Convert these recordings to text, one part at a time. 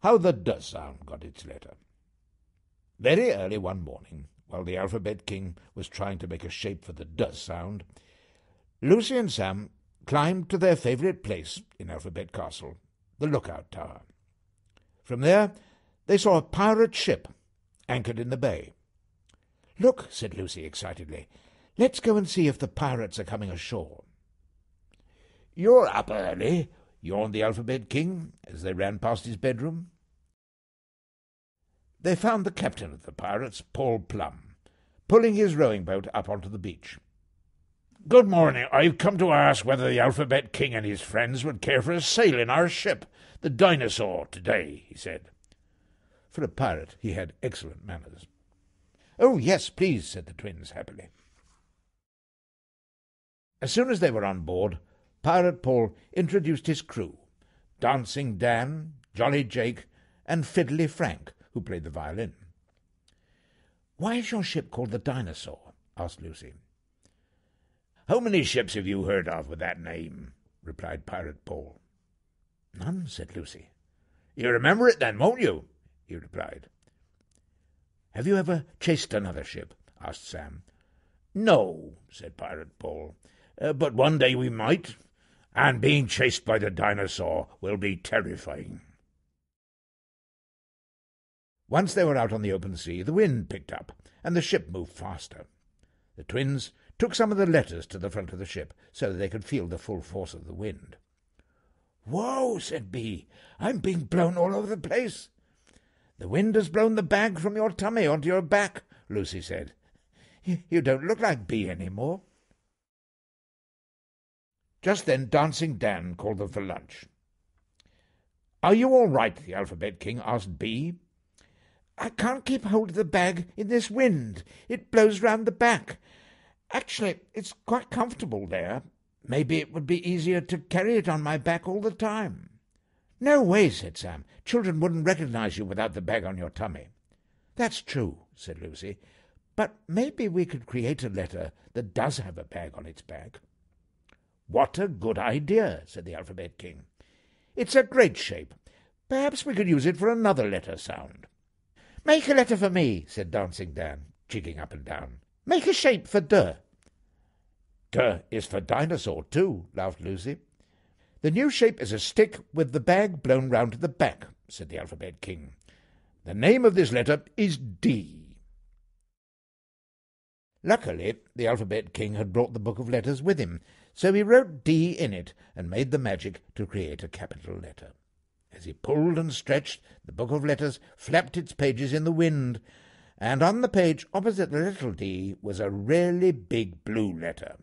how the D sound got its letter. Very early one morning, while the Alphabet King was trying to make a shape for the D sound, Lucy and Sam climbed to their favourite place in Alphabet Castle, the lookout tower. From there they saw a pirate ship anchored in the bay. "Look," said Lucy excitedly, "let's go and see if the pirates are coming ashore." "You're up early," yawned the Alphabet King as they ran past his bedroom. They found the captain of the pirates, Paul Plum, pulling his rowing boat up onto the beach. "Good morning. I've come to ask whether the Alphabet King and his friends would care for a sail in our ship, the Dinosaur, today," he said. For a pirate, he had excellent manners. "Oh, yes, please," said the twins happily. As soon as they were on board, Pirate Paul introduced his crew, Dancing Dan, Jolly Jake, and Fiddly Frank, who played the violin. "Why is your ship called the Dinosaur?" asked Lucy. "How many ships have you heard of with that name?" replied Pirate Paul. "None," said Lucy. "You remember it then, won't you?" he replied. "Have you ever chased another ship?" asked Sam. "No," said Pirate Paul, "but one day we might, and being chased by the Dinosaur will be terrifying." Once they were out on the open sea, the wind picked up, and the ship moved faster. The twins took some of the letters to the front of the ship so that they could feel the full force of the wind. "Whoa," said Bee, "I'm being blown all over the place." "The wind has blown the bag from your tummy onto your back," Lucy said. "You don't look like Bee any more." Just then Dancing Dan called them for lunch. "Are you all right?" the Alphabet King asked Bee. "I can't keep hold of the bag in this wind. It blows round the back. Actually, it's quite comfortable there. Maybe it would be easier to carry it on my back all the time." "No way," said Sam. "Children wouldn't recognize you without the bag on your tummy." "That's true," said Lucy. "But maybe we could create a letter that does have a bag on its back." "What a good idea," said the Alphabet King. "It's a great shape. Perhaps we could use it for another letter sound." "Make a letter for me," said Dancing Dan, jigging up and down. "Make a shape for D." "D is for dinosaur, too," laughed Lucy. "The new shape is a stick with the bag blown round to the back," said the Alphabet King. "The name of this letter is D." Luckily, the Alphabet King had brought the book of letters with him, so he wrote D in it and made the magic to create a capital letter. As he pulled and stretched, the book of letters flapped its pages in the wind, and on the page opposite the little D was a really big blue letter,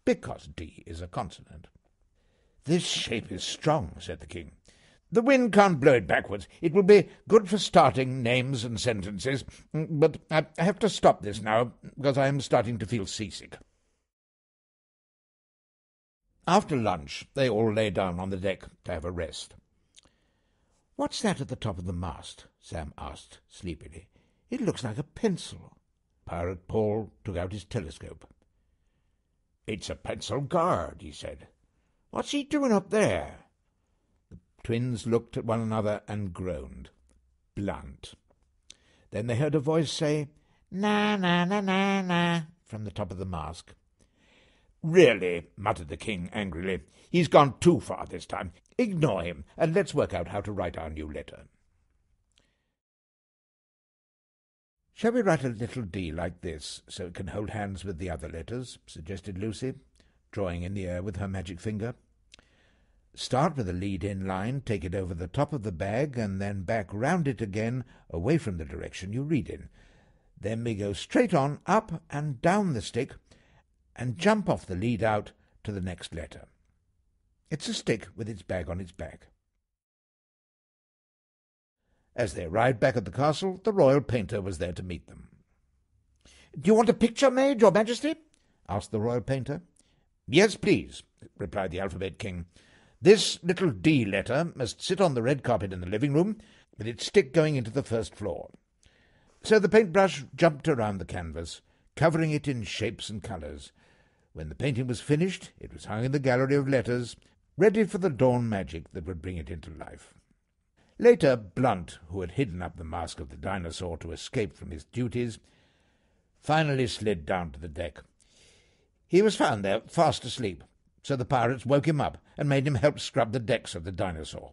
because D is a consonant. "This shape is strong," said the king. "The wind can't blow it backwards. It will be good for starting names and sentences, but I have to stop this now, because I am starting to feel seasick." After lunch, they all lay down on the deck to have a rest. "What's that at the top of the mast?" Sam asked sleepily. "It looks like a pencil." Pirate Paul took out his telescope. "It's a pencil guard," he said. "What's he doing up there?" The twins looked at one another and groaned. Blunt. Then they heard a voice say, "Na, na, na, na, na," from the top of the mast. "Really," muttered the king angrily, "he's gone too far this time. Ignore him, and let's work out how to write our new letter." "Shall we write a little D like this, so it can hold hands with the other letters?" suggested Lucy, drawing in the air with her magic finger. "Start with a lead-in line, take it over the top of the bag, and then back round it again, away from the direction you read in. Then we go straight on, up and down the stick, and jump off the lead out to the next letter. It's a stick with its bag on its back." As they arrived back at the castle, the royal painter was there to meet them. "Do you want a picture made, your majesty?" asked the royal painter. "Yes, please," replied the Alphabet King. "This little D letter must sit on the red carpet in the living room, with its stick going into the first floor." So the paintbrush jumped around the canvas, covering it in shapes and colours. When the painting was finished, it was hung in the gallery of letters, ready for the dawn magic that would bring it into life. Later, Blunt, who had hidden up the mask of the dinosaur to escape from his duties, finally slid down to the deck. He was found there fast asleep, so the pirates woke him up and made him help scrub the decks of the dinosaur.